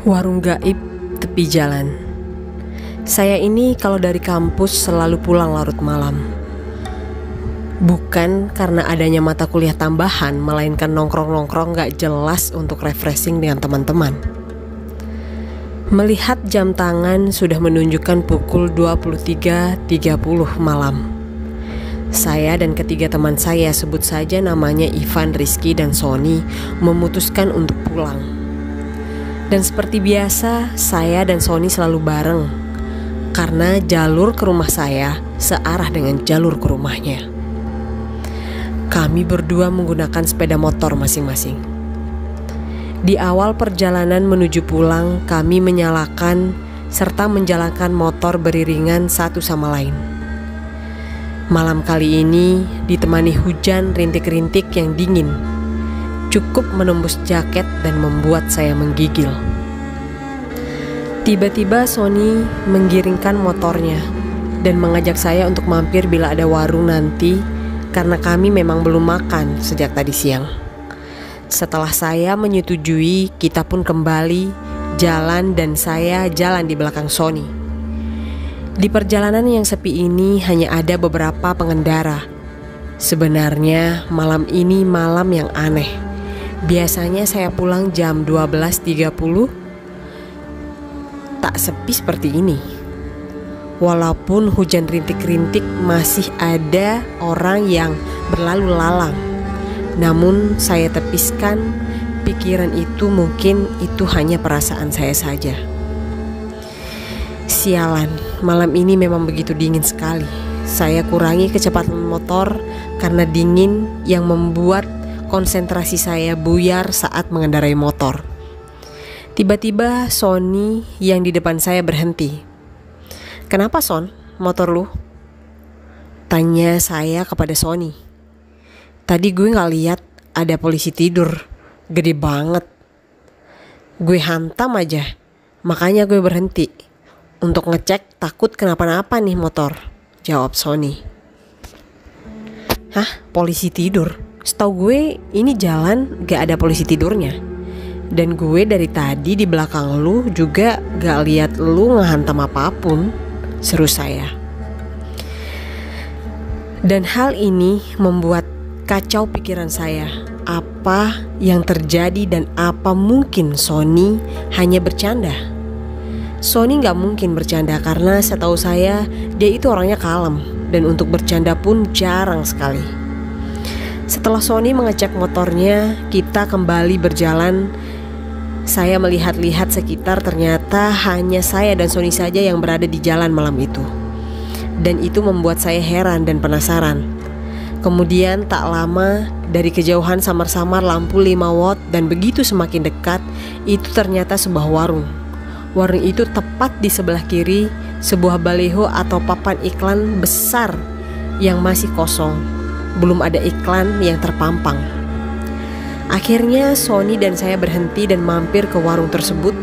Warung gaib tepi jalan. Saya ini kalau dari kampus selalu pulang larut malam. Bukan karena adanya mata kuliah tambahan, melainkan nongkrong-nongkrong gak jelas untuk refreshing dengan teman-teman. Melihat jam tangan sudah menunjukkan pukul 23.30 malam. Saya dan ketiga teman saya, sebut saja namanya Ivan, Rizky, dan Sony, memutuskan untuk pulang. Dan seperti biasa, saya dan Sony selalu bareng karena jalur ke rumah saya searah dengan jalur ke rumahnya. Kami berdua menggunakan sepeda motor masing-masing. Di awal perjalanan menuju pulang, kami menyalakan serta menjalankan motor beriringan satu sama lain. Malam kali ini ditemani hujan rintik-rintik yang dingin, cukup menembus jaket dan membuat saya menggigil. Tiba-tiba Sony menggiringkan motornya dan mengajak saya untuk mampir bila ada warung nanti, karena kami memang belum makan sejak tadi siang. Setelah saya menyetujui, kita pun kembali jalan dan saya jalan di belakang Sony. Di perjalanan yang sepi ini hanya ada beberapa pengendara. Sebenarnya malam ini malam yang aneh. Biasanya saya pulang jam 12.30, tak sepi seperti ini. Walaupun hujan rintik-rintik, masih ada orang yang berlalu lalang. Namun saya tepiskan pikiran itu, mungkin itu hanya perasaan saya saja. Sialan, malam ini memang begitu dingin sekali. Saya kurangi kecepatan motor karena dingin yang membuat konsentrasi saya buyar saat mengendarai motor. Tiba-tiba Sony yang di depan saya berhenti. "Kenapa, Son? Motor lu?" tanya saya kepada Sony. "Tadi gue gak lihat ada polisi tidur, gede banget. Gue hantam aja, makanya gue berhenti untuk ngecek, takut kenapa-napa nih motor," jawab Sony. "Hah? Polisi tidur? Setahu gue ini jalan gak ada polisi tidurnya. Dan gue dari tadi di belakang lu juga gak lihat lu ngehantam apapun," seru saya. Dan hal ini membuat kacau pikiran saya. Apa yang terjadi dan apa mungkin Sony hanya bercanda? Sony gak mungkin bercanda karena setahu saya dia itu orangnya kalem, dan untuk bercanda pun jarang sekali. Setelah Sony mengecek motornya, kita kembali berjalan. Saya melihat-lihat sekitar, ternyata hanya saya dan Sony saja yang berada di jalan malam itu. Dan itu membuat saya heran dan penasaran. Kemudian tak lama, dari kejauhan samar-samar lampu 5 watt, dan begitu semakin dekat, itu ternyata sebuah warung. Warung itu tepat di sebelah kiri, sebuah baliho atau papan iklan besar yang masih kosong. Belum ada iklan yang terpampang. Akhirnya Sony dan saya berhenti dan mampir ke warung tersebut.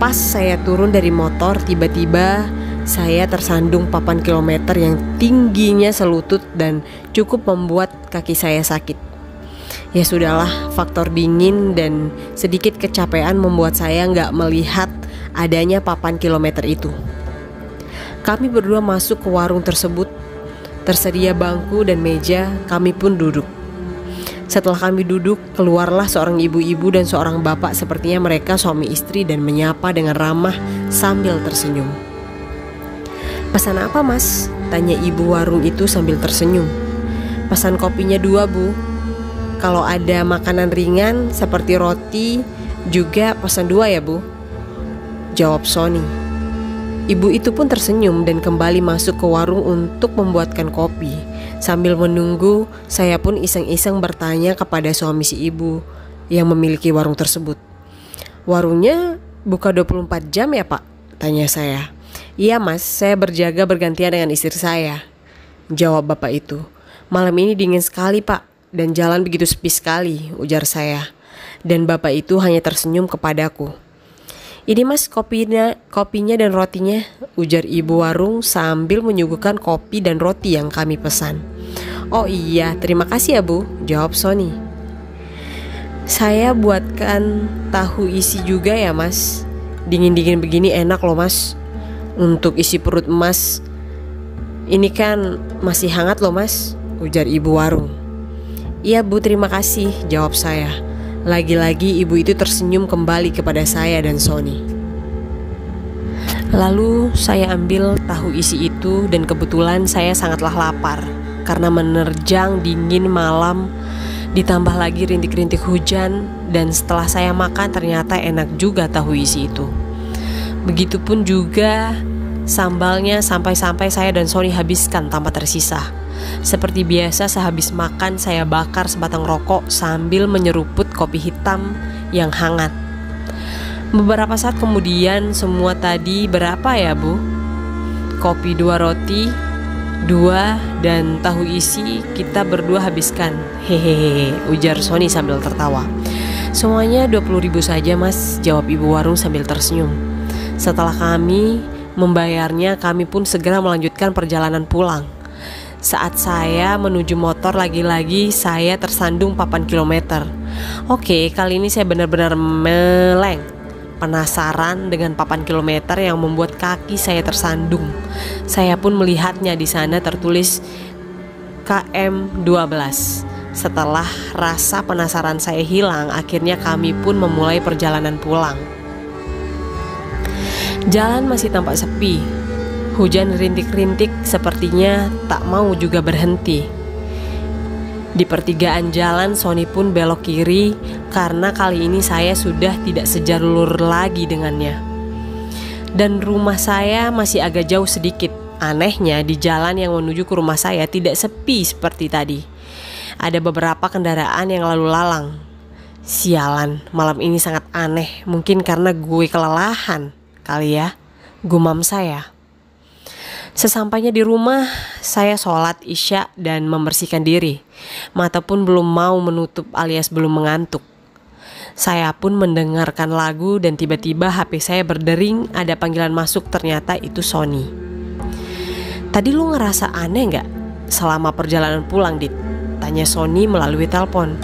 Pas saya turun dari motor, tiba-tiba saya tersandung papan kilometer yang tingginya selutut dan cukup membuat kaki saya sakit. Ya sudahlah, faktor dingin dan sedikit kecapean membuat saya gak melihat adanya papan kilometer itu. Kami berdua masuk ke warung tersebut. Tersedia bangku dan meja, kami pun duduk. Setelah kami duduk, keluarlah seorang ibu-ibu dan seorang bapak, sepertinya mereka suami istri, dan menyapa dengan ramah sambil tersenyum. "Pesan apa, Mas?" tanya ibu warung itu sambil tersenyum. "Pesan kopinya 2, Bu. Kalau ada makanan ringan seperti roti juga pesan 2 ya, Bu," jawab Sony. Ibu itu pun tersenyum dan kembali masuk ke warung untuk membuatkan kopi. Sambil menunggu, saya pun iseng-iseng bertanya kepada suami si ibu yang memiliki warung tersebut. "Warungnya buka 24 jam ya, Pak?" tanya saya. "Iya, Mas, saya berjaga bergantian dengan istri saya," jawab bapak itu. "Malam ini dingin sekali, Pak, dan jalan begitu sepi sekali," ujar saya. Dan bapak itu hanya tersenyum kepadaku. "Ini, Mas, kopinya dan rotinya," ujar ibu warung sambil menyuguhkan kopi dan roti yang kami pesan. "Oh iya, terima kasih ya, Bu," jawab Sony. Saya buatkan tahu isi juga ya mas. Dingin-dingin begini enak loh mas. Untuk isi perut mas. Ini kan masih hangat loh mas, ujar ibu warung. Iya bu, terima kasih, jawab saya. Lagi-lagi ibu itu tersenyum kembali kepada saya dan Sony. Lalu saya ambil tahu isi itu dan kebetulan saya sangatlah lapar. Karena menerjang dingin malam, ditambah lagi rintik-rintik hujan, dan setelah saya makan ternyata enak juga tahu isi itu. Begitupun juga sambalnya, sampai-sampai saya dan Sony habiskan tanpa tersisa. Seperti biasa sehabis makan saya bakar sebatang rokok sambil menyeruput kopi hitam yang hangat. Beberapa saat kemudian semua tadi berapa ya bu? Kopi 2 roti 2 dan tahu isi kita berdua habiskan. Hehehe, ujar Sony sambil tertawa. Semuanya 20.000 saja mas, jawab ibu warung sambil tersenyum. Setelah kami membayarnya, kami pun segera melanjutkan perjalanan pulang. Saat saya menuju motor, lagi-lagi saya tersandung papan kilometer. Oke, kali ini saya benar-benar meleng. Penasaran dengan papan kilometer yang membuat kaki saya tersandung. Saya pun melihatnya, di sana tertulis KM 12. Setelah rasa penasaran saya hilang, akhirnya kami pun memulai perjalanan pulang. Jalan masih tampak sepi. Hujan rintik-rintik sepertinya tak mau juga berhenti. Di pertigaan jalan, Sony pun belok kiri karena kali ini saya sudah tidak sejalur lagi dengannya. Dan rumah saya masih agak jauh sedikit. Anehnya di jalan yang menuju ke rumah saya tidak sepi seperti tadi. Ada beberapa kendaraan yang lalu lalang. Sialan, malam ini sangat aneh. Mungkin karena gue kelelahan kali ya, gumam saya. Sesampainya di rumah, saya sholat isya dan membersihkan diri. Mata pun belum mau menutup alias belum mengantuk. Saya pun mendengarkan lagu dan tiba-tiba HP saya berdering, ada panggilan masuk, ternyata itu Sony. Tadi lu ngerasa aneh gak selama perjalanan pulang, Dit? Tanya Sony melalui telepon.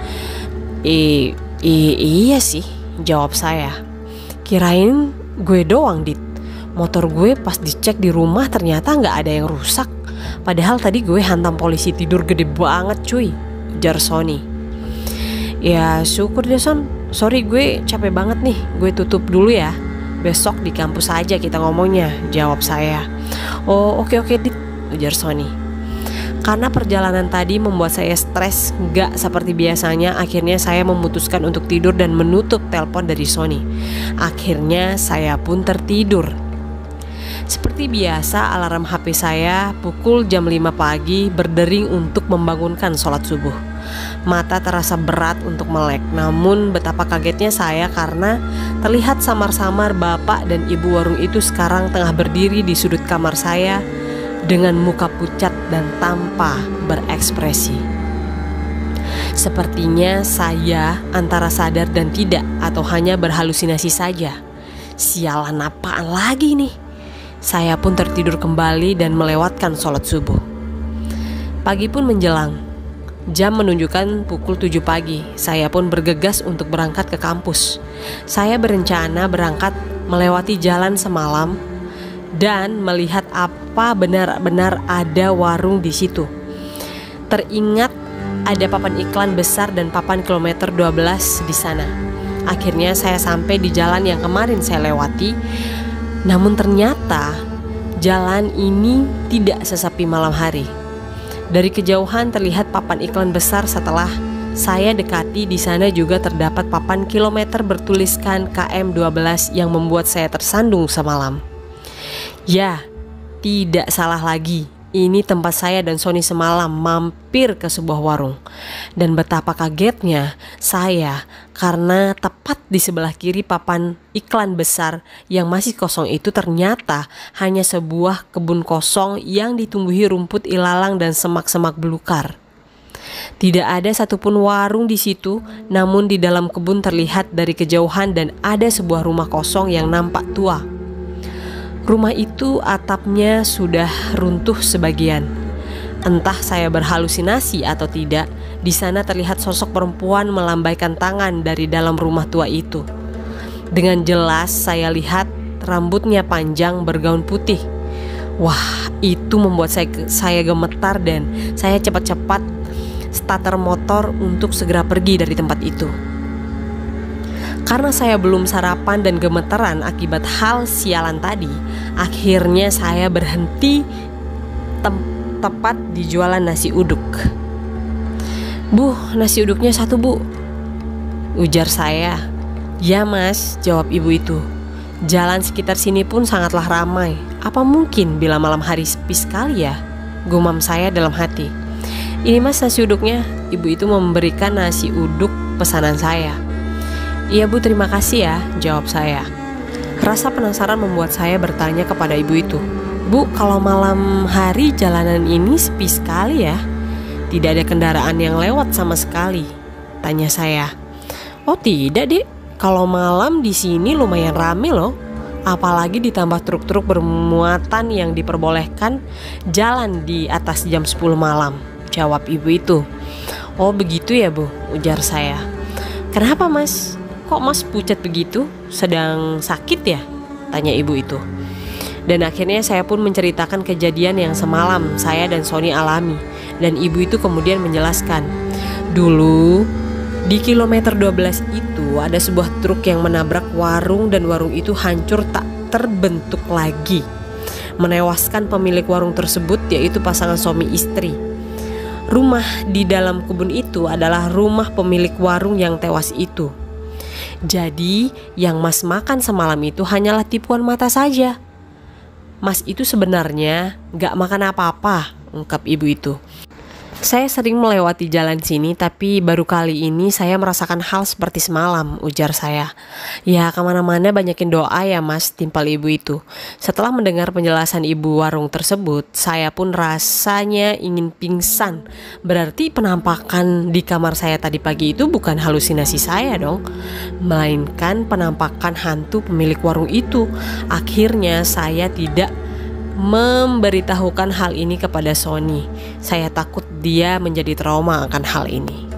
Iya sih, jawab saya. Kirain gue doang, Dit. Motor gue pas dicek di rumah ternyata gak ada yang rusak. Padahal tadi gue hantam polisi tidur gede banget cuy, ujar Sony. Ya syukur deh Son, sorry gue capek banget nih, gue tutup dulu ya. Besok di kampus aja kita ngomongnya, jawab saya. Oh oke Dit, ujar Sony. Karena perjalanan tadi membuat saya stres gak seperti biasanya, akhirnya saya memutuskan untuk tidur dan menutup telepon dari Sony. Akhirnya saya pun tertidur. Seperti biasa, alarm HP saya pukul jam 5 pagi berdering untuk membangunkan sholat subuh. Mata terasa berat untuk melek, namun betapa kagetnya saya karena terlihat samar-samar bapak dan ibu warung itu sekarang tengah berdiri di sudut kamar saya dengan muka pucat dan tanpa berekspresi. Sepertinya saya antara sadar dan tidak, atau hanya berhalusinasi saja. Sialan, apaan lagi nih? Saya pun tertidur kembali dan melewatkan sholat subuh. Pagi pun menjelang. Jam menunjukkan pukul 7 pagi. Saya pun bergegas untuk berangkat ke kampus. Saya berencana berangkat melewati jalan semalam dan melihat apa benar-benar ada warung di situ. Teringat ada papan iklan besar dan papan kilometer 12 di sana. Akhirnya saya sampai di jalan yang kemarin saya lewati. Namun ternyata jalan ini tidak sesepi malam hari. Dari kejauhan terlihat papan iklan besar. Setelah saya dekati, di sana juga terdapat papan kilometer bertuliskan KM 12 yang membuat saya tersandung semalam. Ya, tidak salah lagi. Ini tempat saya dan Sony semalam mampir ke sebuah warung. Dan betapa kagetnya saya karena tepat di sebelah kiri papan iklan besar yang masih kosong itu ternyata hanya sebuah kebun kosong yang ditumbuhi rumput ilalang dan semak-semak belukar. Tidak ada satupun warung di situ, namun di dalam kebun terlihat dari kejauhan dan ada sebuah rumah kosong yang nampak tua. Rumah itu atapnya sudah runtuh sebagian. Entah saya berhalusinasi atau tidak, di sana terlihat sosok perempuan melambaikan tangan dari dalam rumah tua itu. Dengan jelas saya lihat rambutnya panjang bergaun putih. Wah, itu membuat saya gemetar dan saya cepat-cepat starter motor untuk segera pergi dari tempat itu. Karena saya belum sarapan dan gemeteran akibat hal sialan tadi, akhirnya saya berhenti tepat di jualan nasi uduk. "Bu, nasi uduknya 1 bu," ujar saya. "Ya mas," jawab ibu itu. "Jalan sekitar sini pun sangatlah ramai. Apa mungkin bila malam hari sepi sekali ya?" gumam saya dalam hati. "Ini mas nasi uduknya." Ibu itu memberikan nasi uduk pesanan saya. "Iya bu, terima kasih ya," jawab saya. Rasa penasaran membuat saya bertanya kepada ibu itu, "Bu, kalau malam hari jalanan ini sepi sekali ya? Tidak ada kendaraan yang lewat sama sekali?" tanya saya. "Oh tidak dek, kalau malam di sini lumayan rame loh. Apalagi ditambah truk-truk bermuatan yang diperbolehkan jalan di atas jam 10 malam, jawab ibu itu. "Oh begitu ya bu," ujar saya. "Kenapa mas? Kok mas pucat begitu? Sedang sakit ya?" tanya ibu itu. Dan akhirnya saya pun menceritakan kejadian yang semalam saya dan Sony alami. Dan ibu itu kemudian menjelaskan, "Dulu di kilometer 12 itu ada sebuah truk yang menabrak warung dan warung itu hancur tak terbentuk lagi, menewaskan pemilik warung tersebut, yaitu pasangan suami istri. Rumah di dalam kebun itu adalah rumah pemilik warung yang tewas itu. Jadi yang mas makan semalam itu hanyalah tipuan mata saja. Mas itu sebenarnya gak makan apa-apa," ungkap ibu itu. "Saya sering melewati jalan sini, tapi baru kali ini saya merasakan hal seperti semalam," ujar saya. "Ya kemana-mana banyakin doa ya mas," timpal ibu itu. Setelah mendengar penjelasan ibu warung tersebut, saya pun rasanya ingin pingsan. Berarti penampakan di kamar saya tadi pagi itu bukan halusinasi saya dong, melainkan penampakan hantu pemilik warung itu. Akhirnya saya tidak memberitahukan hal ini kepada Sony. Saya takut dia menjadi trauma akan hal ini.